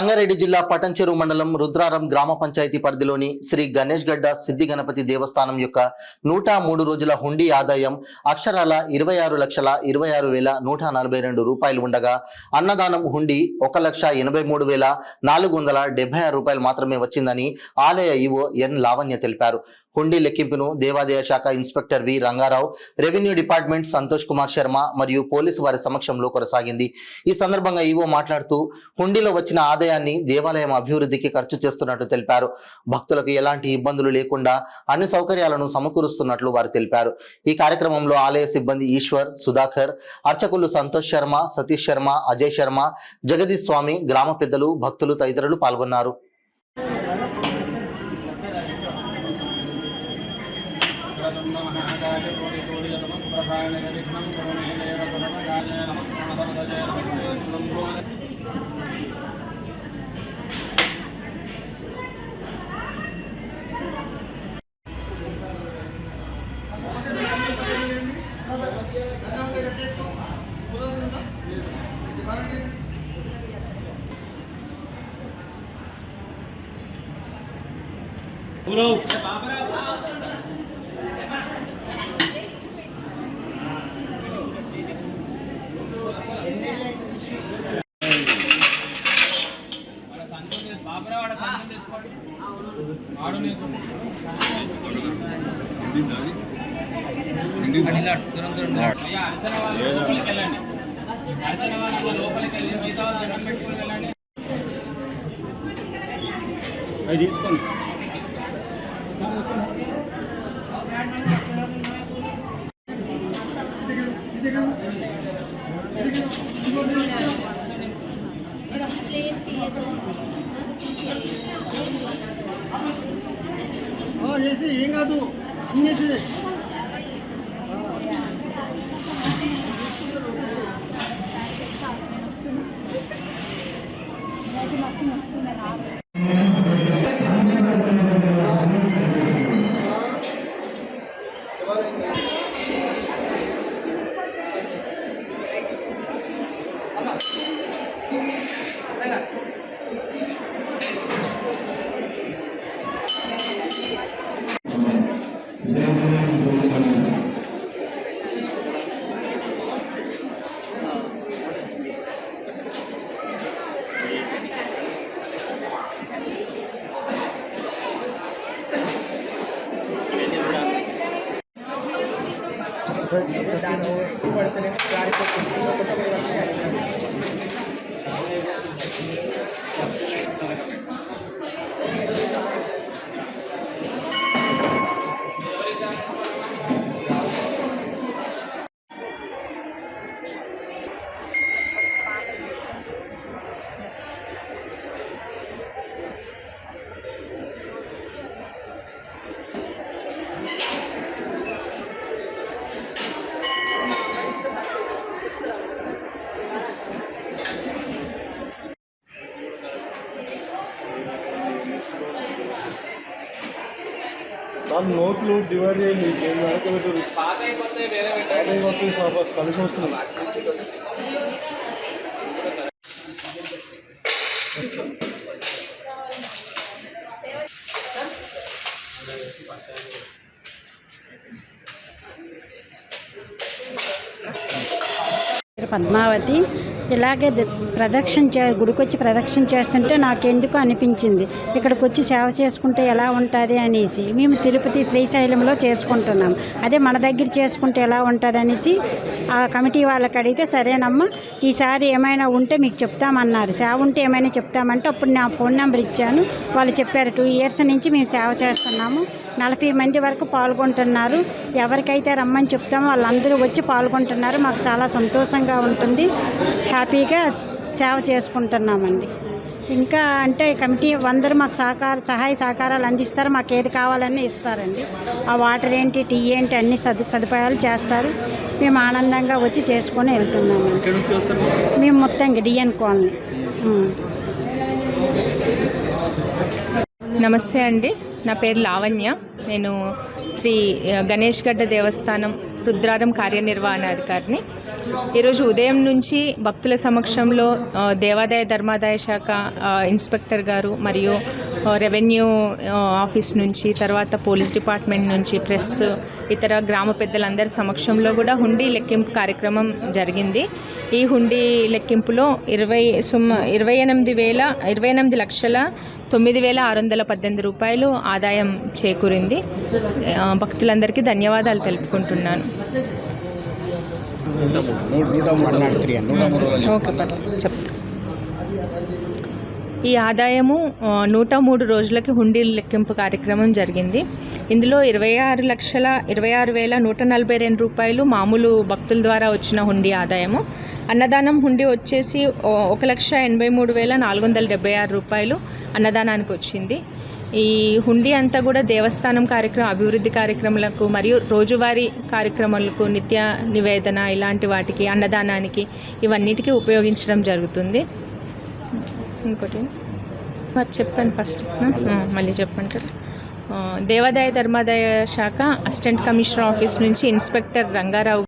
సంగారెడ్డి జిల్లా పటంచెరు మండలం రుద్రారం గ్రామ పంచాయతీ పరిధిలోని శ్రీ గణేష్ గడ్డ సిద్ధి గణపతి దేవస్థానం యొక్క 103 రోజుల హుండీ ఆదాయం అక్షరాల 26,26,142 రూపాయలు ఉండగా అన్నదానం హుండీ 1,83,476 రూపాయలు మాత్రమే వచ్చిందని ఆలయ ఈవో ఎన్ లావణ్య తెలిపారు. హుండీ లెక్కింపును దేవాదాయ శాఖ ఇన్స్పెక్టర్ వి రంగారావు, రెవెన్యూ డిపార్ట్మెంట్ సంతోష్ కుమార్ శర్మ మరియు పోలీసు వారి సమక్షంలో కొనసాగింది. ఈ సందర్భంగా ఈవో మాట్లాడుతూ హుండీలో వచ్చిన ఆదాయాన్ని దేవాలయం అభివృద్ధికి ఖర్చు చేస్తున్నట్టు తెలిపారు. భక్తులకు ఎలాంటి ఇబ్బందులు లేకుండా అన్ని సౌకర్యాలను సమకూరుస్తున్నట్లు వారు తెలిపారు. ఈ కార్యక్రమంలో ఆలయ సిబ్బంది ఈశ్వర్, సుధాకర్, అర్చకులు సంతోష్ శర్మ, సతీష్ శర్మ, అజయ్ శర్మ, జగదీష్ స్వామి, గ్రామ పెద్దలు, భక్తులు తదితరులు పాల్గొన్నారు. ఏం కాదు నోట్లు డివైడ్ చేయండి. కలిసి వస్తుంది. పద్మావతి. ఇలాగే గుడికొచ్చి ప్రదక్షిణ చేస్తుంటే నాకెందుకు అనిపించింది ఇక్కడికి వచ్చి సేవ చేసుకుంటే ఎలా ఉంటుంది అనేసి. మేము తిరుపతి, శ్రీశైలంలో చేసుకుంటున్నాం, అదే మన దగ్గర చేసుకుంటే ఎలా ఉంటుంది అనేసి ఆ కమిటీ వాళ్ళకి అడిగితే సరేనమ్మా ఈసారి ఏమైనా ఉంటే మీకు చెప్తామన్నారు. సేవ ఉంటే ఏమైనా చెప్తామంటే అప్పుడు నా ఫోన్ నెంబర్ ఇచ్చాను. వాళ్ళు చెప్పారు 2 ఇయర్స్ నుంచి మేము సేవ చేస్తున్నాము, 40 మంది వరకు పాల్గొంటున్నారు, ఎవరికైతే రమ్మని చెప్తామో వాళ్ళందరూ వచ్చి పాల్గొంటున్నారు. మాకు చాలా సంతోషంగా ఉంటుంది, హ్యాపీగా సేవ చేసుకుంటున్నామండి. ఇంకా అంటే కమిటీ అందరూ మాకు సహాయ సహకారాలు అందిస్తారు, మాకు ఏది కావాలన్నీ ఇస్తారండి. ఆ వాటర్ ఏంటి, టీ ఏంటి అన్ని సదుపాయాలు చేస్తారు. మేము ఆనందంగా వచ్చి చేసుకొని వెళ్తున్నామండి. మేము మొత్తంగా డిఎన్ కాలనీ. నమస్తే అండి, నా పేరు లావణ్య. నేను శ్రీ గణేష్ గడ్డ దేవస్థానం రుద్రారం కార్యనిర్వహణాధికారిని. ఈరోజు ఉదయం నుంచి భక్తుల సమక్షంలో దేవాదాయ ధర్మాదాయ శాఖ ఇన్స్పెక్టర్ గారు మరియు రెవెన్యూ ఆఫీస్ నుంచి, తర్వాత పోలీస్ డిపార్ట్మెంట్ నుంచి, ప్రెస్, ఇతర గ్రామ పెద్దలందరి సమక్షంలో కూడా హుండీ లెక్కింపు కార్యక్రమం జరిగింది. ఈ హుండీ లెక్కింపులో 28,09,618 రూపాయలు ఆదాయం చేకూరింది. భక్తులందరికీ ధన్యవాదాలు తెలుపుకుంటున్నాను. ఓకే చెప్తా. ఈ ఆదాయము 103 రోజులకి హుండీ లెక్కింపు కార్యక్రమం జరిగింది. ఇందులో 26,26,142 రూపాయలు మామూలు భక్తుల ద్వారా వచ్చిన హుండీ ఆదాయము. అన్నదానం హుండీ వచ్చేసి 1,83,476 రూపాయలు అన్నదానానికి వచ్చింది. ఈ హుండీ అంతా కూడా దేవస్థానం అభివృద్ధి కార్యక్రమాలకు మరియు రోజువారీ కార్యక్రమాలకు, నిత్య నివేదన ఇలాంటి వాటికి, అన్నదానానికి, ఇవన్నిటికీ ఉపయోగించడం జరుగుతుంది. ఇంకోటి మరి చెప్పాను ఫస్ట్, మళ్ళీ చెప్పంటారు. దేవాదాయ ధర్మాదాయ శాఖ అసిస్టెంట్ కమిషనర్ ఆఫీస్ నుంచి ఇన్స్పెక్టర్ రంగారావు